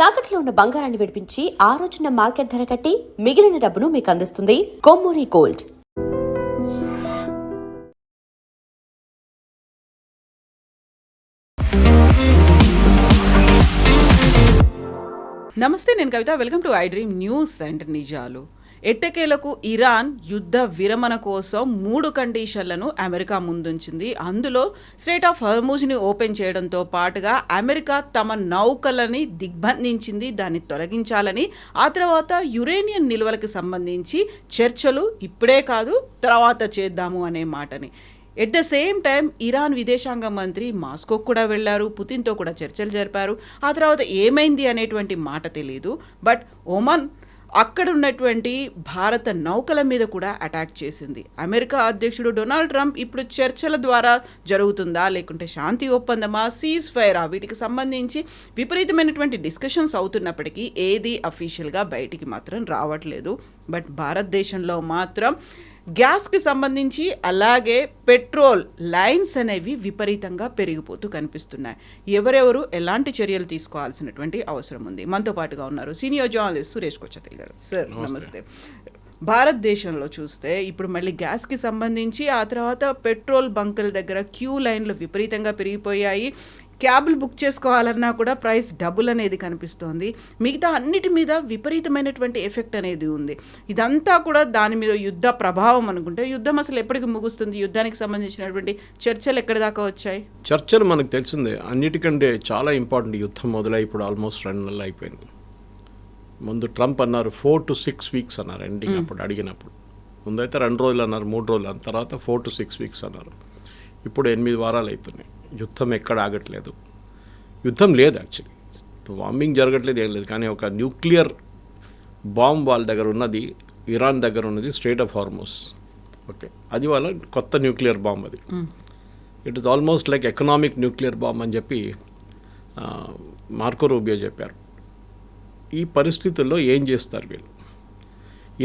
తాకట్లో ఉన్న బంగారాన్ని విడిపించి ఆ రోజున మార్కెట్ ధర కట్టి మిగిలిన డబ్బును మీకు అందిస్తుంది కొమ్మూరి గోల్డ్. నమస్తే, నేను Kavitha. Welcome to I dream news and నిజాలు. ఎట్టకేలకు ఇరాన్ యుద్ధ విరమణ కోసం 3 కండిషన్లను అమెరికా ముందుంచింది. అందులో స్ట్రెయిట్ ఆఫ్ హర్మూజ్ని ఓపెన్ చేయడంతో పాటుగా అమెరికా తమ నౌకలని దిగ్బంధించింది, దాన్ని తొలగించాలని. ఆ తర్వాత యురేనియం నిల్వలకు సంబంధించి చర్చలు ఇప్పుడే కాదు తర్వాత చేద్దాము అనే మాటని. At the same time Iran విదేశాంగ మంత్రి మాస్కోకు కూడా వెళ్ళారు, పుతిన్తో కూడా చర్చలు జరిపారు. ఆ తర్వాత ఏమైంది అనేటువంటి మాట తెలియదు. బట్ ఒమన్ అక్కడ ఉన్నటువంటి భారత నౌకల మీద కూడా అటాక్ చేసింది. అమెరికా అధ్యక్షుడు డొనాల్డ్ ట్రంప్ ఇప్పుడు చర్చల ద్వారా జరుగుతుందా లేకుంటే శాంతి ఒప్పందమా, సీజ్ ఫైరా, వీటికి సంబంధించి విపరీతమైనటువంటి డిస్కషన్స్ అవుతున్నప్పటికీ ఏది అఫీషియల్గా బయటికి మాత్రం రావట్లేదు. బట్ భారతదేశంలో మాత్రం గ్యాస్కి సంబంధించి అలాగే పెట్రోల్ లైన్స్ అనేవి విపరీతంగా పెరిగిపోతూ కనిపిస్తున్నాయి. ఎవరెవరు ఎలాంటి చర్యలు తీసుకోవాల్సినటువంటి అవసరం ఉంది? మనతో పాటుగా ఉన్నారు సీనియర్ జర్నలిస్ట్ సురేష్ కొచ్చతిల్ గారు. సార్ నమస్తే. భారతదేశంలో చూస్తే ఇప్పుడు మళ్ళీ గ్యాస్కి సంబంధించి ఆ తర్వాత పెట్రోల్ బంకుల దగ్గర క్యూ లైన్లు విపరీతంగా పెరిగిపోయాయి. క్యాబ్లు బుక్ చేసుకోవాలన్నా కూడా ప్రైస్ డబుల్ అనేది కనిపిస్తోంది. మిగతా అన్నిటి మీద విపరీతమైనటువంటి ఎఫెక్ట్ అనేది ఉంది. ఇదంతా కూడా దాని మీద యుద్ధ ప్రభావం అనుకుంటే యుద్ధం అసలు ఎప్పటికి ముగుస్తుంది? యుద్ధానికి సంబంధించినటువంటి చర్చలు ఎక్కడి దాకా వచ్చాయి? చర్చలు మనకు తెలిసిందే. అన్నిటికంటే చాలా ఇంపార్టెంట్ యుద్ధం మొదలై ఇప్పుడు ఆల్మోస్ట్ 2 నెలలు అయిపోయింది. ముందు ట్రంప్ అన్నారు 4 to 6 weeks అన్నారు ఎండింగ్. అప్పుడు అడిగినప్పుడు ముందైతే 2 రోజులు అన్నారు, 3 రోజులు అన్న తర్వాత 4 to 6 weeks అన్నారు. ఇప్పుడు 8 వారాలు అవుతున్నాయి. యుద్ధం ఎక్కడ ఆగట్లేదు. యుద్ధం లేదు, యాక్చువల్లీ బాంబింగ్ జరగట్లేదు, ఏం లేదు. కానీ ఒక న్యూక్లియర్ బాంబ్ వాళ్ళ దగ్గర ఉన్నది, ఇరాన్ దగ్గర ఉన్నది స్ట్రెయిట్ ఆఫ్ హార్మూజ్. ఓకే, అది వాళ్ళ కొత్త న్యూక్లియర్ బాంబ్. అది it is almost like economic nuclear bomb అని చెప్పి మార్కో రూబియో చెప్పారు. ఈ పరిస్థితుల్లో ఏం చేస్తారు వీళ్ళు?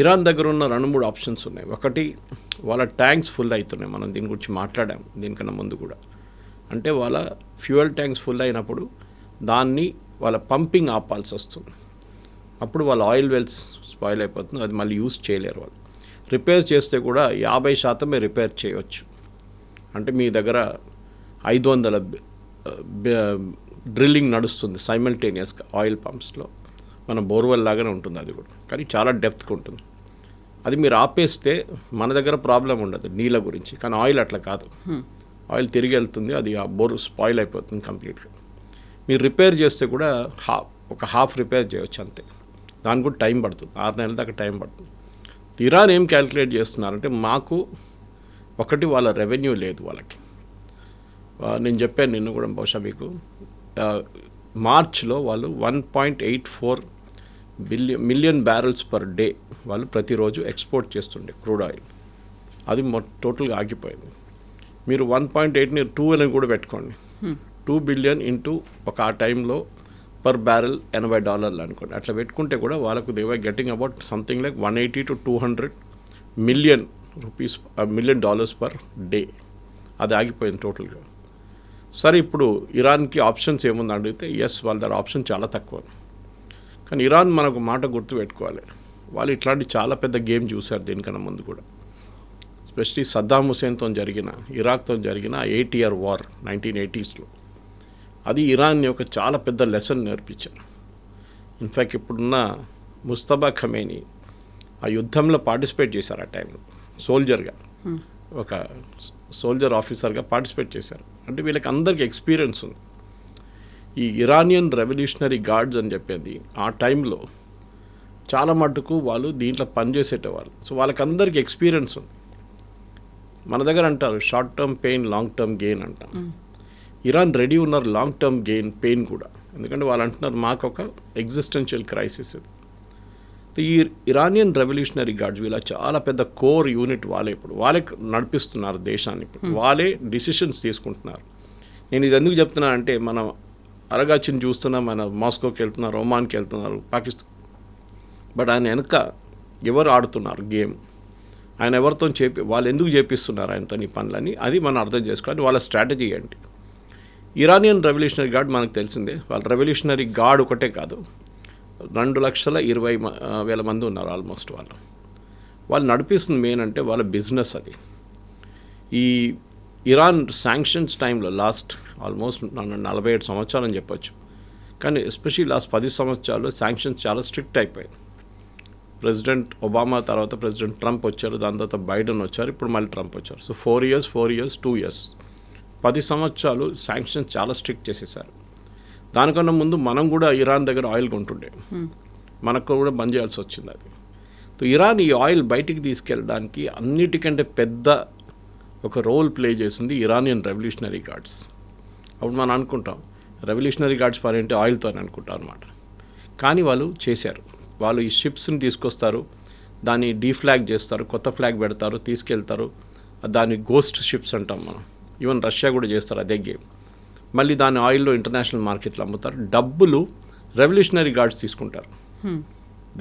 ఇరాన్ దగ్గర ఉన్న 2-3 ఆప్షన్స్ ఉన్నాయి. ఒకటి, వాళ్ళ ట్యాంక్స్ ఫుల్ అవుతున్నాయి. మనం దీని గురించి మాట్లాడాం దీనికన్నా ముందు కూడా. అంటే వాళ్ళ ఫ్యూయల్ ట్యాంక్స్ ఫుల్ అయినప్పుడు దాన్ని వాళ్ళ పంపింగ్ ఆపాల్సి వస్తుంది. అప్పుడు వాళ్ళ ఆయిల్ వెల్స్ స్పాయిల్ అయిపోతుంది, అది మళ్ళీ యూజ్ చేయలేరు. వాళ్ళు రిపేర్ చేస్తే కూడా 50% రిపేర్ చేయవచ్చు. అంటే మీ దగ్గర 500 డ్రిల్లింగ్ నడుస్తుంది సైమల్టేనియస్గా ఆయిల్ పంప్స్లో. మన బోర్వెల్ లాగానే ఉంటుంది అది కూడా, కానీ చాలా డెప్త్గా ఉంటుంది. అది మీరు ఆపేస్తే మన దగ్గర ప్రాబ్లం ఉండదు నీళ్ళ గురించి, కానీ ఆయిల్ అట్లా కాదు. ఆయిల్ తిరిగి వెళ్తుంది, అది ఆ బోర్ స్పాయిల్ అయిపోతుంది కంప్లీట్గా. మీరు రిపేర్ చేస్తే కూడా ఒక హాఫ్ రిపేర్ చేయవచ్చు అంతే. దానికి కూడా టైం పడుతుంది, 6 నెలల దాకా టైం పడుతుంది. ఇరాన్ ఏం క్యాలిక్యులేట్ చేస్తున్నారంటే, మాకు ఒకటి వాళ్ళ రెవెన్యూ లేదు వాళ్ళకి. నేను చెప్పాను నిన్ను కూడా బహుశా మీకు, మార్చ్లో వాళ్ళు 1.84 మిలియన్ బ్యారెల్స్ పర్ డే వాళ్ళు ప్రతిరోజు ఎక్స్పోర్ట్ చేస్తుండే క్రూడ్ ఆయిల్. అది టోటల్గా ఆగిపోయింది. మీరు 1.8ని 2 అని కూడా పెట్టుకోండి. 2 బిలియన్ ఇంటూ ఒక ఆ టైంలో పర్ బ్యారెల్ $80 అనుకోండి. అట్లా పెట్టుకుంటే కూడా వాళ్ళకు they were getting about something like 180 to 200 million dollars per day. అది ఆగిపోయింది టోటల్గా. సరే, ఇప్పుడు ఇరాన్కి ఆప్షన్స్ ఏముంది అడిగితే, ఎస్, వాళ్ళ దగ్గర ఆప్షన్ చాలా తక్కువ. కానీ ఇరాన్ మనకు మాట గుర్తు పెట్టుకోవాలి, వాళ్ళు ఇట్లాంటి చాలా పెద్ద గేమ్ చూశారు దీనికన్నా ముందు కూడా. ఎస్పెషలీ సద్దాం హుసేన్తో జరిగిన, ఇరాక్తో జరిగిన 8 year వార్ 1980sలో, అది ఇరాన్ యొక్క చాలా పెద్ద లెసన్ నేర్పించారు. ఇన్ఫ్యాక్ట్ ఇప్పుడున్న ముస్తఫా ఖమేనీ ఆ యుద్ధంలో పార్టిసిపేట్ చేశారు. ఆ టైంలో సోల్జర్గా, ఒక సోల్జర్ ఆఫీసర్గా పార్టిసిపేట్ చేశారు. అంటే వీళ్ళకి అందరికీ ఎక్స్పీరియన్స్ ఉంది. ఈ ఇరానియన్ రెవల్యూషనరీ గార్డ్స్ అని చెప్పేది ఆ టైంలో చాలా మటుకు వాళ్ళు దీంట్లో పనిచేసేటవాళ్ళు. సో వాళ్ళకందరికీ ఎక్స్పీరియన్స్ ఉంది. మన దగ్గర అంటారు short term pain, long term gain అంటాం. ఇరాన్ రెడీ ఉన్నారు లాంగ్ టర్మ్ గెయిన్, పెయిన్ కూడా. ఎందుకంటే వాళ్ళు అంటున్నారు మాకు ఒక ఎగ్జిస్టెన్షియల్ క్రైసిస్ ఇది. ఈ ఇరానియన్ రెవల్యూషనరీ గార్డ్స్ వీళ్ళ చాలా పెద్ద కోర్ యూనిట్. వాళ్ళే నడిపిస్తున్నారు దేశాన్ని. ఇప్పుడు వాళ్ళే డిసిషన్స్ తీసుకుంటున్నారు. నేను ఇది ఎందుకు చెప్తున్నానంటే, మనం అరగాచిని చూస్తున్నాం, మన మాస్కోకి వెళ్తున్నారు, ఒమాన్కి వెళ్తున్నారు, పాకిస్తాన్. బట్ ఆయన వెనక ఎవరు ఆడుతున్నారు గేమ్, ఆయన ఎవరితో వాళ్ళు ఎందుకు చేపిస్తున్నారు ఆయనతో ఈ పనులని, అది మనం అర్థం చేసుకోవాలి. వాళ్ళ స్ట్రాటజీ ఏంటి? ఇరానియన్ రెవల్యూషనరీ గార్డ్ మనకు తెలిసిందే. వాళ్ళ రెవల్యూషనరీ గార్డ్ ఒకటే కాదు, 2,20,000 మంది ఉన్నారు ఆల్మోస్ట్. వాళ్ళు నడిపిస్తుంది మెయిన్ అంటే వాళ్ళ బిజినెస్ అది. ఈ ఇరాన్ శాంక్షన్స్ టైంలో లాస్ట్ ఆల్మోస్ట్ 47 సంవత్సరాలని చెప్పొచ్చు, కానీ ఎస్పెషల్లీ లాస్ట్ 10 సంవత్సరాలు శాంక్షన్స్ చాలా స్ట్రిక్ట్ అయిపోయింది. ప్రెసిడెంట్ ఒబామా తర్వాత ప్రెసిడెంట్ ట్రంప్ వచ్చారు, దాని తర్వాత బైడెన్ వచ్చారు, ఇప్పుడు మళ్ళీ ట్రంప్ వచ్చారు. సో 4 years 2 years 10 సంవత్సరాలు శాంక్షన్స్ చాలా స్ట్రిక్ట్ చేసేసారు. దానికన్నా ముందు మనం కూడా ఇరాన్ దగ్గర ఆయిల్ కొంటుండే, మనకు కూడా బంద్ చేయాల్సి వచ్చింది అది. సో ఇరాన్ ఈ ఆయిల్ బయటికి తీసుకెళ్ళడానికి అన్నిటికంటే పెద్ద ఒక రోల్ ప్లే చేసింది ఇరానియన్ రెవల్యూషనరీ గార్డ్స్. అప్పుడు మనం అనుకుంటాం రెవల్యూషనరీ గార్డ్స్ పని అంటే ఆయిల్తో అని అనుకుంటాం అనమాట. కానీ వాళ్ళు చేశారు. వాళ్ళు ఈ షిప్స్ని తీసుకొస్తారు, దాన్ని డీఫ్లాగ్ చేస్తారు, కొత్త ఫ్లాగ్ పెడతారు, తీసుకెళ్తారు. దాన్ని గోస్ట్ షిప్స్ అంటాం మనం. ఈవెన్ రష్యా కూడా చేస్తారు అదే గేమ్. మళ్ళీ దాని ఆయిల్లో ఇంటర్నేషనల్ మార్కెట్లో అమ్ముతారు. డబ్బులు రెవల్యూషనరీ గార్డ్స్ తీసుకుంటారు,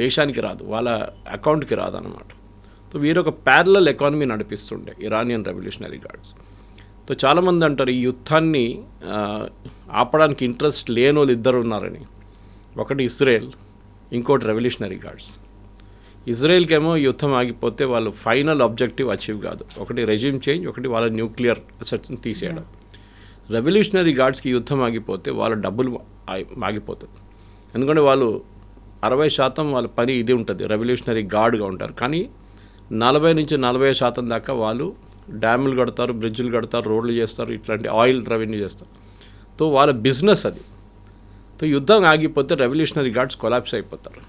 దేశానికి రాదు, వాళ్ళ అకౌంట్కి రాదు అన్నమాట. సో వీరొక ప్యారలల్ ఎకానమీ నడిపిస్తుండే ఇరానియన్ రెవల్యూషనరీ గార్డ్స్. సో చాలామంది అంటారు ఈ యుద్ధాన్ని ఆపడానికి ఇంట్రెస్ట్ లేని వాళ్ళు ఇద్దరు ఉన్నారని. ఒకటి ఇజ్రాయెల్, ఇంకోటి రెవల్యూషనరీ గార్డ్స్. ఇజ్రాయెల్కేమో యుద్ధం ఆగిపోతే వాళ్ళు ఫైనల్ ఆబ్జెక్టివ్ అచీవ్ కాదు, ఒకటి రెజ్యూమ్ చేంజ్, ఒకటి వాళ్ళ న్యూక్లియర్ అసెట్స్ని తీసేయడం. రెవల్యూషనరీ గార్డ్స్కి యుద్ధం ఆగిపోతే వాళ్ళ డబ్బులు ఆగిపోతుంది. ఎందుకంటే వాళ్ళు 60% వాళ్ళ పని ఇది ఉంటుంది, రెవల్యూషనరీ గార్డ్గా ఉంటారు. కానీ 40-40% దాకా వాళ్ళు డ్యాములు కడతారు, బ్రిడ్జ్లు కడతారు, రోడ్లు చేస్తారు, ఇట్లాంటి ఆయిల్ రెవెన్యూ చేస్తారు. సో వాళ్ళ బిజినెస్ అది. సో యుద్ధం ఆగిపోతే రెవల్యూషనరీ గార్డ్స్ కొలాప్స్ అయిపోతారు,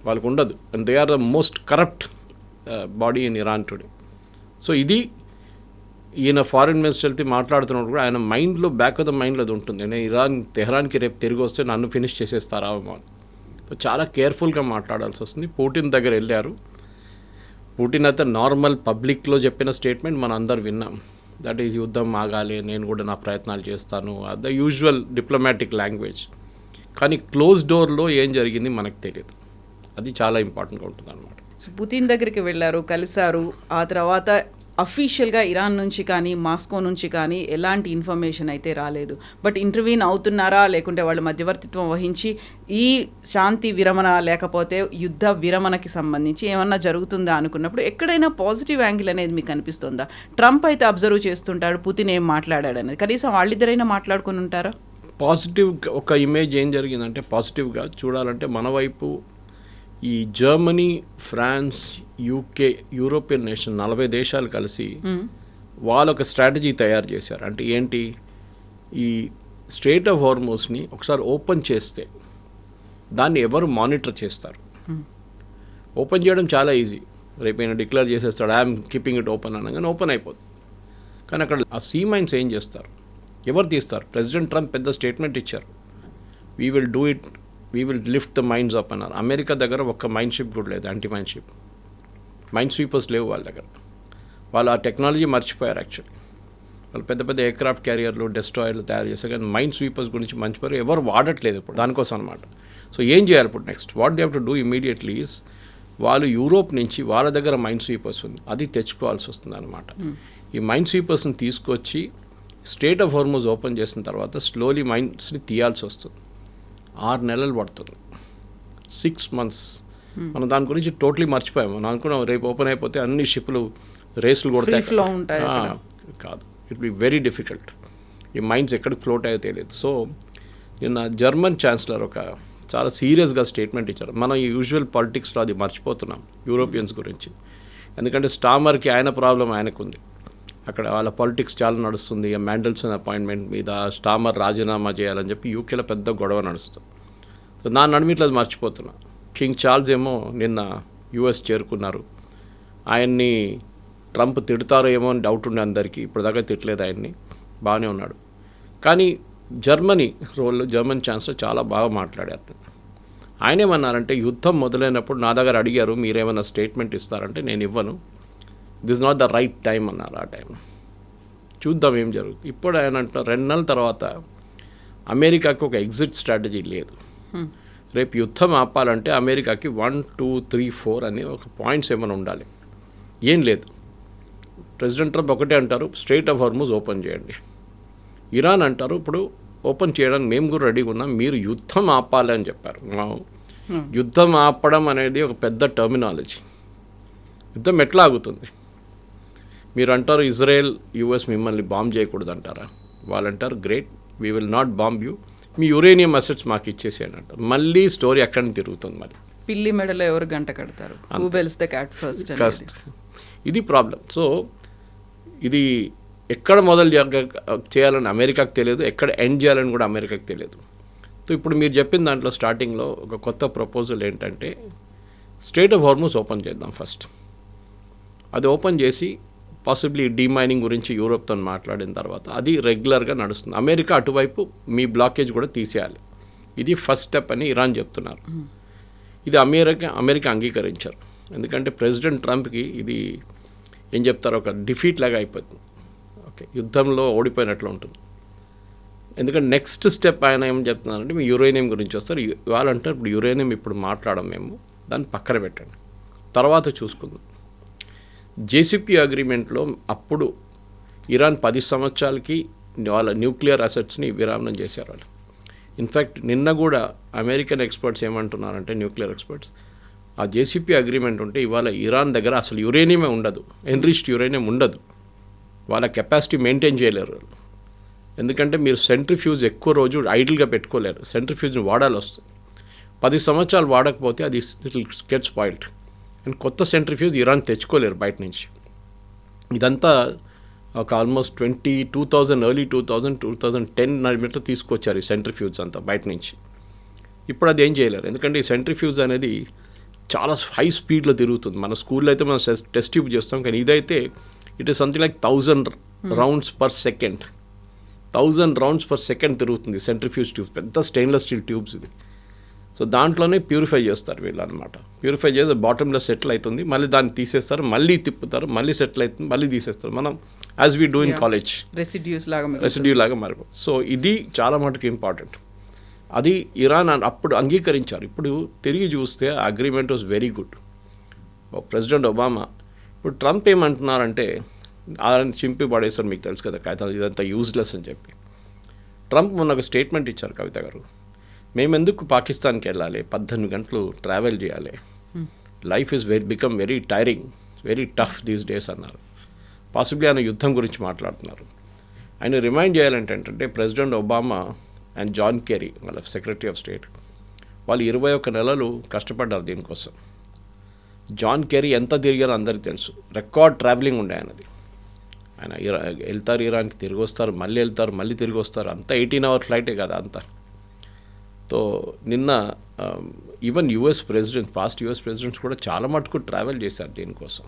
వాళ్ళకు ఉండదు. And they are the most corrupt body in Iran today. So ఇది ఈయన ఫారిన్ మినిస్టర్ వెళ్తే మాట్లాడుతున్నప్పుడు కూడా ఆయన మైండ్లో బ్యాక్ ఆఫ్ ద మైండ్లో అది ఉంటుంది, నేను తెహరాన్కి రేపు తిరిగి వస్తే నన్ను ఫినిష్ చేసేస్తారా అని. సో చాలా కేర్ఫుల్గా మాట్లాడాల్సి వస్తుంది. పుటిన్ దగ్గర వెళ్ళారు. పుటిన్ అయితే నార్మల్ పబ్లిక్లో చెప్పిన స్టేట్మెంట్ మనం అందరు విన్నాం, దట్ ఈజ్ యుద్ధం ఆగాలి, నేను కూడా నా ప్రయత్నాలు చేస్తాను, ద యూజువల్ డిప్లొమాటిక్ లాంగ్వేజ్. కానీ క్లోజ్ డోర్లో ఏం జరిగింది మనకు తెలియదు. అది చాలా ఇంపార్టెంట్గా ఉంటుంది అనమాట. సో పుతిన్ దగ్గరికి వెళ్ళారు, కలిశారు. ఆ తర్వాత అఫీషియల్గా ఇరాన్ నుంచి కానీ మాస్కో నుంచి కానీ ఎలాంటి ఇన్ఫర్మేషన్ అయితే రాలేదు. బట్ ఇంటర్వ్యూన్ అవుతున్నారా, లేకుంటే వాళ్ళు మధ్యవర్తిత్వం వహించి ఈ శాంతి విరమణ లేకపోతే యుద్ధ విరమణకి సంబంధించి ఏమన్నా జరుగుతుందా అనుకున్నప్పుడు ఎక్కడైనా పాజిటివ్ యాంగిల్ అనేది మీకు అనిపిస్తుందా? ట్రంప్ అయితే అబ్జర్వ్ చేస్తుంటాడు, పుతిన్ ఏం మాట్లాడాడు అనేది. కనీసం వాళ్ళిద్దరైనా మాట్లాడుకుని ఉంటారా? పాజిటివ్ ఒక ఇమేజ్ ఏం జరిగిందంటే, పాజిటివ్గా చూడాలంటే మన వైపు ఈ Germany, France, UK, European nation 40 దేశాలు కలిసి వాళ్ళు ఒక స్ట్రాటజీ తయారు చేశారు. అంటే ఏంటి, ఈ స్ట్రెయిట్ ఆఫ్ హార్మోస్ని ఒకసారి ఓపెన్ చేస్తే దాన్ని ఎవరు మానిటర్ చేస్తారు? ఓపెన్ చేయడం చాలా ఈజీ, రేపైనా డిక్లేర్ చేసేస్తాడు ఐఎమ్ కీపింగ్ ఇట్ ఓపెన్ అనగానే ఓపెన్ అయిపోతుంది. కానీ అక్కడ ఆ సీ మైన్స్ ఏం చేస్తారు, ఎవరు తీస్తారు? ప్రెసిడెంట్ ట్రంప్ పెద్ద స్టేట్మెంట్ ఇచ్చారు, we will do it, we will lift the mines up అన్నారు. అమెరికా దగ్గర ఒక్క మైన్ షిప్ కూడా లేదు, anti mine ship, mine sweepers లేవు వాళ్ళ దగ్గర. వాళ్ళు ఆ టెక్నాలజీ మర్చిపోయారు యాక్చువల్లీ. వాళ్ళు పెద్ద పెద్ద ఎయిర్క్రాఫ్ట్ క్యారియర్లు, డెస్ట్రాయర్లు తయారు చేశారు, కానీ మైన్ స్వీపర్స్ గురించి మర్చిపోయారు, ఎవరు వాడట్లేదు ఇప్పుడు దానికోసం అనమాట. సో ఏం చేయాలి ఇప్పుడు next? What they have to do immediately is, వాళ్ళు యూరోప్ నుంచి వాళ్ళ దగ్గర మైన్ స్వీపర్స్ ఉంది, అది తెచ్చుకోవాల్సి వస్తుంది అనమాట. ఈ మైన్ స్వీపర్స్ని తీసుకొచ్చి స్ట్రెయిట్ ఆఫ్ హార్మోస్ ఓపెన్ చేసిన తర్వాత స్లోలీ మైన్స్ని తీయాల్సి వస్తుంది. 6 నెలలు పడుతుంది, 6 months. మనం దాని గురించి టోటలీ మర్చిపోయాము. మనం అనుకున్నాం రేపు ఓపెన్ అయిపోతే అన్ని షిప్లు రేసులు కొడతాయి, కాదు. It be very difficult. ఈ మైన్స్ ఎక్కడికి ఫ్లోట్ అయ్యో తెలియదు. సో నిన్న జర్మన్ ఛాన్సలర్ ఒక చాలా సీరియస్గా స్టేట్మెంట్ ఇచ్చారు. మనం ఈ యూజువల్ పాలిటిక్స్లో అది మర్చిపోతున్నాం యూరోపియన్స్ గురించి. ఎందుకంటే స్టామర్కి ఆయన ప్రాబ్లం ఆయనకుంది, అక్కడ వాళ్ళ పాలిటిక్స్ చాలా నడుస్తుంది. మ్యాండల్సన్ అపాయింట్మెంట్ మీద స్టామర్ రాజీనామా చేయాలని చెప్పి యూకేలో పెద్ద గొడవ నడుస్తుంది. సో నా నడుమిట్లో అది మర్చిపోతున్నా. కింగ్ చార్ల్స్ ఏమో నిన్న యుఎస్ చేరుకున్నారు. ఆయన్ని ట్రంప్ తిడతారో ఏమో అని డౌట్ ఉండే అందరికీ, ఇప్పటిదాకా తిట్టలేదు ఆయన్ని, బాగానే ఉన్నాడు. కానీ జర్మనీ రోల్లో జర్మన్ ఛాన్సలర్ చాలా బాగా మాట్లాడారు. ఆయన ఏమన్నారంటే, యుద్ధం మొదలైనప్పుడు నా దగ్గర అడిగారు మీరేమైనా స్టేట్మెంట్ ఇస్తారంటే నేను ఇవ్వను, this not the right time అన్నారు. ఆ టైం చూద్దాం ఏం జరుగుతుంది. ఇప్పుడు ఆయన అంటున్నారు 2 నెలల తర్వాత అమెరికాకి ఒక ఎగ్జిట్ స్ట్రాటజీ లేదు. రేపు యుద్ధం ఆపాలంటే అమెరికాకి 1, 2, 3, 4 అనే ఒక పాయింట్స్ ఏమైనా ఉండాలి. ఏం లేదు. ప్రెసిడెంట్ ట్రంప్ ఒకటే అంటారు, స్ట్రెయిట్ ఆఫ్ హార్మోస్ ఓపెన్ చేయండి. ఇరాన్ అంటారు ఇప్పుడు ఓపెన్ చేయడానికి మేము కూడా రెడీగా ఉన్నాం, మీరు యుద్ధం ఆపాలి అని చెప్పారు. యుద్ధం ఆపడం అనేది ఒక పెద్ద టర్మినాలజీ. యుద్ధం ఎట్లా ఆగుతుంది? మీరు అంటారు ఇజ్రాయెల్ యుఎస్ మిమ్మల్ని బాంబ్ చేయకూడదు అంటారా? వాళ్ళు అంటారు great, we will not bomb you, me uranium assets మాకు ఇచ్చేసేయండి అంటారు. మళ్ళీ స్టోరీ ఎక్కడి నుంచి తిరుగుతుంది? మరి పిల్లి మెడలో ఎవరు గంట కడతారు? Who bells the cat first. ఇది ప్రాబ్లం. సో ఇది ఎక్కడ మొదలు చేయాలని అమెరికాకు తెలియదు, ఎక్కడ ఎండ్ చేయాలని కూడా అమెరికాకు తెలియదు. సో ఇప్పుడు మీరు చెప్పిన దాంట్లో స్టార్టింగ్లో ఒక కొత్త ప్రపోజల్ ఏంటంటే స్ట్రెయిట్ ఆఫ్ హార్మూజ్ ఓపెన్ చేద్దాం ఫస్ట్. అది ఓపెన్ చేసి పాసిబ్లీ డీమైనింగ్ గురించి యూరోప్తో మాట్లాడిన తర్వాత అది రెగ్యులర్గా నడుస్తుంది. అమెరికా అటువైపు మీ బ్లాకేజ్ కూడా తీసేయాలి. ఇది ఫస్ట్ స్టెప్ అని ఇరాన్ చెప్తున్నారు. ఇది అమెరికా అంగీకరించారు. ఎందుకంటే ప్రెసిడెంట్ ట్రంప్కి ఇది ఏం చెప్తారు, ఒక డిఫీట్ లాగా అయిపోతుంది. ఓకే, యుద్ధంలో ఓడిపోయినట్లు ఉంటుంది. ఎందుకంటే నెక్స్ట్ స్టెప్ ఆయన ఏం చెప్తున్నారంటే మీ యురేనియం గురించి వస్తారు. వాళ్ళంటే ఇప్పుడు యురేనియం ఇప్పుడు మాట్లాడడం, మేము దాన్ని పక్కన పెట్టండి, తర్వాత చూసుకుందాం. జేసీపీ అగ్రిమెంట్లో అప్పుడు ఇరాన్ 10 సంవత్సరాలకి వాళ్ళ న్యూక్లియర్ అసెట్స్ని విరామం చేశారు వాళ్ళు. ఇన్ఫ్యాక్ట్ నిన్న కూడా అమెరికన్ ఎక్స్పర్ట్స్ ఏమంటున్నారంటే, న్యూక్లియర్ ఎక్స్పర్ట్స్, ఆ జేసీపీ అగ్రిమెంట్ ఉంటే ఇవాళ ఇరాన్ దగ్గర అసలు యురేనియమే ఉండదు, ఎన్రిచ్డ్ యురేనియం ఉండదు. వాళ్ళ కెపాసిటీ మెయింటైన్ చేయలేరు. ఎందుకంటే మీరు సెంట్రిఫ్యూజ్ ఎక్కువ రోజు ఐడిల్గా పెట్టుకోలేరు, సెంట్రిఫ్యూజ్ని వాడాలి వస్తుంది. 10 సంవత్సరాలు వాడకపోతే అది గెట్ స్పాయిల్డ్. అండ్ కొత్త సెంట్రిఫ్యూజ్ ఇరాన్ తెచ్చుకోలేరు బయట నుంచి. ఇదంతా ఒక ఆల్మోస్ట్ 2000 ఎర్లీ 2010 మీటర్ తీసుకొచ్చారు ఈ సెంట్రిఫ్యూజ్ అంతా బయట నుంచి. ఇప్పుడు అది ఏం చేయలేరు, ఎందుకంటే ఈ సెంట్రిఫ్యూజ్ అనేది చాలా హై స్పీడ్లో తిరుగుతుంది. మన స్కూల్లో అయితే మనం టెస్ట్ ట్యూబ్ చేస్తాం, కానీ ఇదైతే it is something like 1000 rounds per second. 1000 rounds per second తిరుగుతుంది సెంట్రిఫ్యూజ్ ట్యూబ్స్, పెద్ద స్టెయిన్లెస్ స్టీల్ ట్యూబ్స్ ఇది. సో దాంట్లోనే ప్యూరిఫై చేస్తారు వీళ్ళు అనమాట. ప్యూరిఫై చేసి బాటంలో సెటిల్ అవుతుంది, మళ్ళీ దాన్ని తీసేస్తారు, మళ్ళీ తిప్పుతారు, మళ్ళీ సెటిల్ అవుతుంది, మళ్ళీ తీసేస్తారు. మనం as we do in college residue లాగా మారిపోతుంది. సో ఇది చాలా మటుకు ఇంపార్టెంట్. అది ఇరాన్ అప్పుడు అంగీకరించారు. ఇప్పుడు తిరిగి చూస్తే agreement was very good. President Obama, ఇప్పుడు ట్రంప్ ఏమంటున్నారంటే ఆయన చింపి పడేస్తారు, మీకు తెలుసు కదా కాగితాలు, ఇదంతా యూజ్లెస్ అని చెప్పి. ట్రంప్ మొన్న ఒక స్టేట్మెంట్ ఇచ్చారు, కవిత గారు, మేమెందుకు పాకిస్తాన్కి వెళ్ళాలి, 18 గంటలు ట్రావెల్ చేయాలి, life is become very tiring, very tough these days అన్నారు. పాసిబ్లీ ఆయన యుద్ధం గురించి మాట్లాడుతున్నారు. ఆయన రిమైండ్ చేయాలంటే ఏంటంటే president Obama and John Kerry వాళ్ళ సెక్రటరీ ఆఫ్ స్టేట్, వాళ్ళు 21 నెలలు కష్టపడ్డారు దీనికోసం. జాన్ కెరీ ఎంత తిరిగారో అందరికీ తెలుసు, రికార్డ్ ట్రావెలింగ్ ఉండే ఆయనది. ఆయన వెళ్తారు ఇరాన్కి, తిరిగి వస్తారు, మళ్ళీ వెళ్తారు, మళ్ళీ తిరిగి వస్తారు, అంతా 18 అవర్ ఫ్లైటే కదా అంతా. సో నిన్న ఈవెన్ పాస్ట్ యుఎస్ ప్రెసిడెంట్స్ కూడా చాలా మటుకు ట్రావెల్ చేశారు దీనికోసం.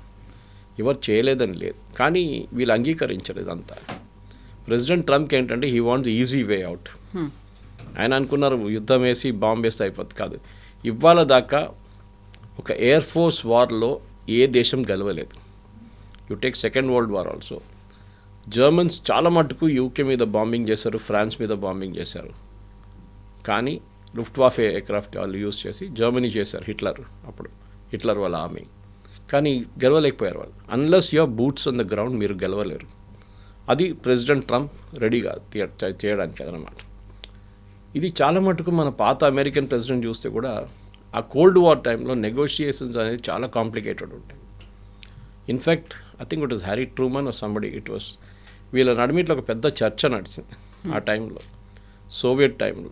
ఎవరు చేయలేదని లేదు, కానీ వీళ్ళు అంగీకరించారు ఇదంతా. ప్రెసిడెంట్ ట్రంప్కి ఏంటంటే he wants easy way out. ఆయన అనుకున్నారు యుద్ధం వేసి బాంబు వేస్తే అయిపోతుంది, కాదు. ఇవాళ దాకా ఒక ఎయిర్ ఫోర్స్ వార్లో ఏ దేశం గెలవలేదు. You take second world war also, Germans చాలా మటుకు యూకే మీద బాంబింగ్ చేశారు, ఫ్రాన్స్ మీద బాంబింగ్ చేశారు, కానీ లుఫ్ట్వాఫే ఎయిర్క్రాఫ్ట్ వాళ్ళు యూజ్ చేసి జర్మనీ చేశారు, హిట్లర్ వాళ్ళ ఆర్మీ, కానీ గెలవలేకపోయారు వాళ్ళు. Unless your boots on the ground మీరు గెలవలేరు. అది ప్రెసిడెంట్ ట్రంప్ రెడీగా చేయడానికి అదనమాట. ఇది చాలా మటుకు మన పాత అమెరికన్ ప్రెసిడెంట్ చూస్తే కూడా ఆ కోల్డ్ వార్ టైంలో నెగోషియేషన్స్ అనేది చాలా కాంప్లికేటెడ్ ఉంటాయి. In fact I think it was Harry Truman or somebody, వీళ్ళ నడిమిట్లో ఒక పెద్ద చర్చ నడిచింది ఆ టైంలో, సోవియట్ టైంలో.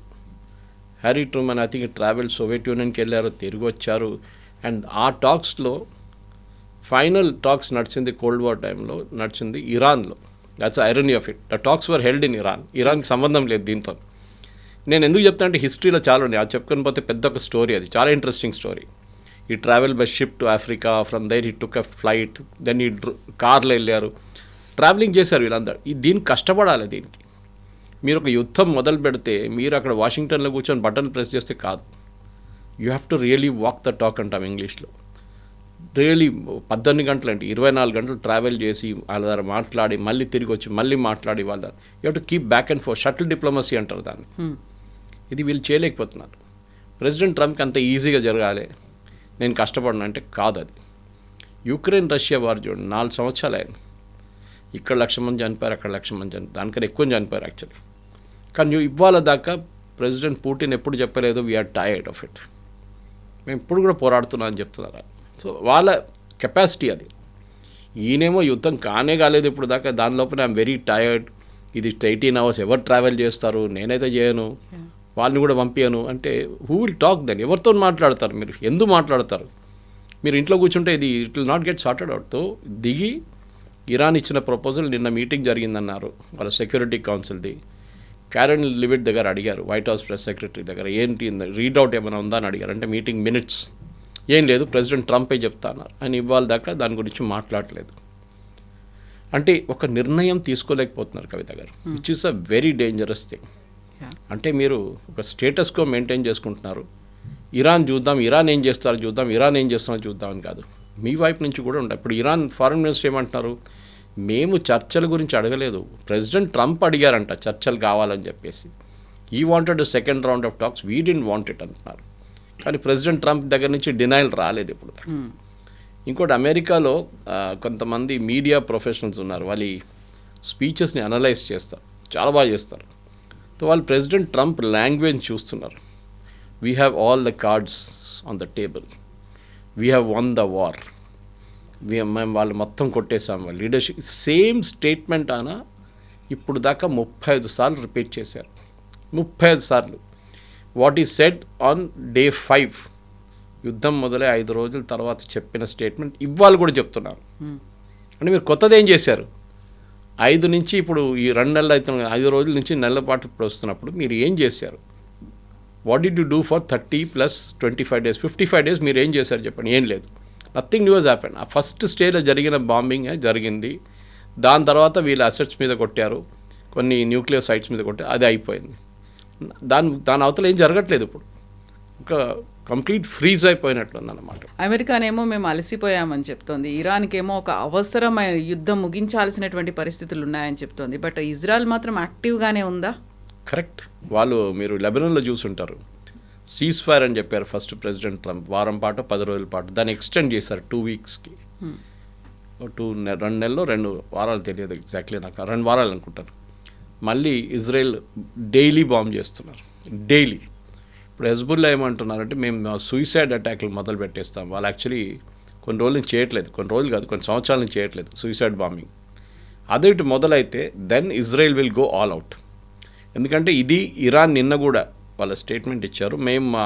Harry Truman I think travel Soviet యూనియన్కి వెళ్ళారు, తిరిగి వచ్చారు. అండ్ ఆ టాక్స్లో ఫైనల్ టాక్స్ నడిచింది కోల్డ్ వార్ టైంలో నడిచింది ఇరాన్లో. That's irony of it. The talks were held in ఇరాన్కి సంబంధం లేదు దీంతో. నేను ఎందుకు చెప్తాను అంటే హిస్టరీలో చాలా ఉన్నాయి, అది చెప్పుకొని పోతే పెద్ద ఒక స్టోరీ, అది చాలా ఇంట్రెస్టింగ్ స్టోరీ. ఈ travel by ship to Africa, from there he took a flight, then ఈ కార్లో వెళ్ళారు, ట్రావెలింగ్ చేశారు వీళ్ళందరూ. దీనికి కష్టపడాలి. దీనికి మీరు ఒక యుద్ధం మొదలు పెడితే మీరు అక్కడ వాషింగ్టన్లో కూర్చొని బటన్ ప్రెస్ చేస్తే కాదు. You have to really walk the talk అంటాం ఇంగ్లీష్లో. రియలీ 18 గంటలు అంటే 24 గంటలు ట్రావెల్ చేసి వాళ్ళ దగ్గర మాట్లాడి మళ్ళీ తిరిగి వచ్చి మళ్ళీ మాట్లాడి వాళ్ళ దగ్గర you have to keep back and four, shuttle diplomacy అంటారు దాన్ని. ఇది వీళ్ళు చేయలేకపోతున్నారు. ప్రెసిడెంట్ ట్రంప్కి అంత ఈజీగా జరగాలి, నేను కష్టపడినా అంటే కాదు. అది యుక్రెయిన్ రష్యా వార్ చూడండి, 4 సంవత్సరాలు అయింది. ఇక్కడ 1,00,000 మంది చనిపోయారు, అక్కడ 1,00,000 మంది చనిపోయారు, దానికన్నా ఎక్కువ చనిపోయారు యాక్చువల్లీ. కానీ ఇవాళ దాకా ప్రెసిడెంట్ పుటిన్ ఎప్పుడు చెప్పలేదు వీఆర్ టైర్డ్ ఆఫ్ ఇట్, మేము ఇప్పుడు కూడా పోరాడుతున్నాం అని చెప్తున్నారు. సో వాళ్ళ కెపాసిటీ అది. ఈయనేమో యుద్ధం కానే కాలేదు ఇప్పుడు దాకా, దాని లోపల ఐఎమ్ వెరీ టైర్డ్, ఇది 18 hours ఎవరు ట్రావెల్ చేస్తారు, నేనైతే చేయను, వాళ్ళని కూడా పంపించను అంటే హూ విల్ టాక్ దెన్? ఎవరితో మాట్లాడతారు మీరు? ఎందుకు మాట్లాడతారు? మీరు ఇంట్లో కూర్చుంటే ఇది it will not get sorted అవుట్తో దిగి ఇరాన్ ఇచ్చిన ప్రపోజల్ నిన్న మీటింగ్ జరిగిందన్నారు వాళ్ళ సెక్యూరిటీ కౌన్సిల్ది. క్యారెన్ లివిట్ దగ్గర అడిగారు, వైట్ హౌస్ ప్రెస్ సెక్రటరీ దగ్గర, ఏంటి రీడౌట్ ఏమైనా ఉందా అని అడిగారు. అంటే మీటింగ్ మినిట్స్ ఏం లేదు, ప్రెసిడెంట్ ట్రంపే చెప్తా అన్నారు. ఆయన ఇవాళ దాకా దాని గురించి మాట్లాడలేదు. అంటే ఒక నిర్ణయం తీసుకోలేకపోతున్నారు కవిత గారు, which is a very dangerous thing. అంటే మీరు ఒక స్టేటస్ కో మెయింటైన్ చేసుకుంటున్నారు. ఇరాన్ చూద్దాం, ఇరాన్ ఏం చేస్తారో చూద్దాం, ఇరాన్ ఏం చేస్తారో చూద్దామని కాదు, మీ వైపు నుంచి కూడా ఉండాలి. ఇప్పుడు ఇరాన్ ఫారెన్ మినిస్టర్ ఏమంటున్నారు, మేము చర్చల గురించి అడగలేదు, ప్రెసిడెంట్ ట్రంప్ అడిగారంట చర్చలు కావాలని చెప్పేసి. ఈ wanted second round of talks, we didn't want it అంటున్నారు. కానీ ప్రెసిడెంట్ ట్రంప్ దగ్గర నుంచి డినైల్ రాలేదు ఇప్పుడు. ఇంకోటి, అమెరికాలో కొంతమంది మీడియా ప్రొఫెషనల్స్ ఉన్నారు, వాళ్ళ స్పీచెస్ని అనలైజ్ చేస్తారు, చాలా బాగా చేస్తారు. సో వాళ్ళు ప్రెసిడెంట్ ట్రంప్ లాంగ్వేజ్ చూస్తున్నారు. We have all the cards on the table, we have one the war, మేము వాళ్ళు మొత్తం కొట్టేసాం, వాళ్ళు లీడర్షిప్. సేమ్ స్టేట్మెంట్ ఆయన ఇప్పుడు దాకా 35 సార్లు రిపీట్ చేశారు, 35 సార్లు. What is said on day 5, యుద్ధం మొదలై 5 రోజుల తర్వాత చెప్పిన స్టేట్మెంట్ ఇవాళ కూడా చెప్తున్నారు. అంటే మీరు కొత్తది ఏం చేశారు? 5 నుంచి ఇప్పుడు ఈ 2 నెలలు అవుతున్న, 5 రోజుల నుంచి నెలల పాటు ఇప్పుడు వస్తున్నప్పుడు మీరు ఏం చేశారు? What did you do for 30 + 25 days, 55 days మీరు ఏం చేశారు చెప్పండి? ఏం లేదు. Nothing news happen. ఆ ఫస్ట్ స్టేజ్లో జరిగిన బాంబింగ్ జరిగింది, దాని తర్వాత వీళ్ళ అసెట్స్ మీద కొట్టారు, కొన్ని న్యూక్లియర్ సైట్స్ మీద కొట్టారు, అది అయిపోయింది. దాని అవతల ఏం జరగట్లేదు. ఇప్పుడు ఒక కంప్లీట్ ఫ్రీజ్ అయిపోయినట్లుందన్నమాట. అమెరికానేమో మేము అలసిపోయామని చెప్తోంది, ఇరాన్కేమో ఒక అవసరమైన యుద్ధం ముగించాల్సినటువంటి పరిస్థితులు ఉన్నాయని చెప్తోంది. బట్ ఇజ్రాయెల్ మాత్రం యాక్టివ్గానే ఉందా? కరెక్ట్. వాళ్ళు మీరు లెబనాన్లో చూసుంటారు, సీజ్ ఫైర్ అని చెప్పారు ఫస్ట్ ప్రెసిడెంట్ ట్రంప్, వారం పాటు 10 రోజుల పాటు, దాన్ని ఎక్స్టెండ్ చేశారు 2 weeksకి. 2 నెలల్లో 2 వారాలు తెలియదు ఎగ్జాక్ట్లీ నాకు, 2 వారాలు అనుకుంటాను. మళ్ళీ ఇజ్రాయెల్ డైలీ బాంబ్ చేస్తున్నారు, డైలీ. ఇప్పుడు హెజ్బుల్లా ఏమంటున్నారంటే మేము సూసైడ్ అటాక్లు మొదలు పెట్టేస్తాం. వాళ్ళు యాక్చువల్లీ కొన్ని రోజుల నుంచి చేయట్లేదు, కొన్ని రోజులు కాదు కొన్ని సంవత్సరాల నుంచి చేయట్లేదు సూసైడ్ బాంబింగ్. అదే ఇటు మొదలైతే then Israel will go all out. ఎందుకంటే ఇది ఇరాన్ నిన్న కూడా వాళ్ళ స్టేట్మెంట్ ఇచ్చారు, మేము మా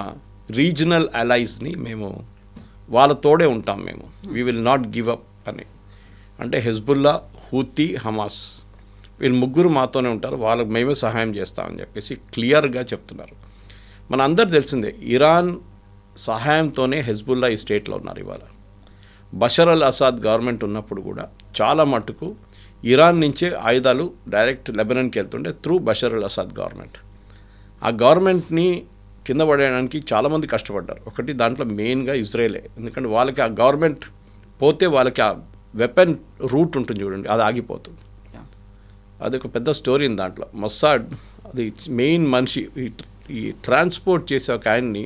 రీజనల్ అలైస్ని మేము వాళ్ళ తోడే ఉంటాం, మేము we will not give up అని. అంటే హెజ్బుల్లా, హూతీ, హమాస్ వీళ్ళు ముగ్గురు మాతోనే ఉంటారు, వాళ్ళకి మేమే సహాయం చేస్తామని చెప్పేసి క్లియర్గా చెప్తున్నారు. మన అందరు తెలిసిందే, ఇరాన్ సహాయంతోనే హెజ్బుల్లా ఈ స్టేట్లో ఉన్నారు. ఇవాళ బషర్ అల్ అసాద్ గవర్నమెంట్ ఉన్నప్పుడు కూడా చాలా మట్టుకు ఇరాన్ నుంచే ఆయుధాలు డైరెక్ట్ లెబనాన్కి వెళ్తుండే through Bashar al Assad government. ఆ గవర్నమెంట్ని కింద పడేయడానికి చాలామంది కష్టపడ్డారు. ఒకటి దాంట్లో మెయిన్గా ఇజ్రాయేలే, ఎందుకంటే వాళ్ళకి ఆ గవర్నమెంట్ పోతే వాళ్ళకి ఆ వెపన్ రూట్ ఉంటుంది చూడండి, అది ఆగిపోతుంది. అది ఒక పెద్ద స్టోరీ ఉంది దాంట్లో. మొస్సాడ్ అది మెయిన్ మనిషి, ఈ ట్రాన్స్పోర్ట్ చేసే ఒక ఆయన్ని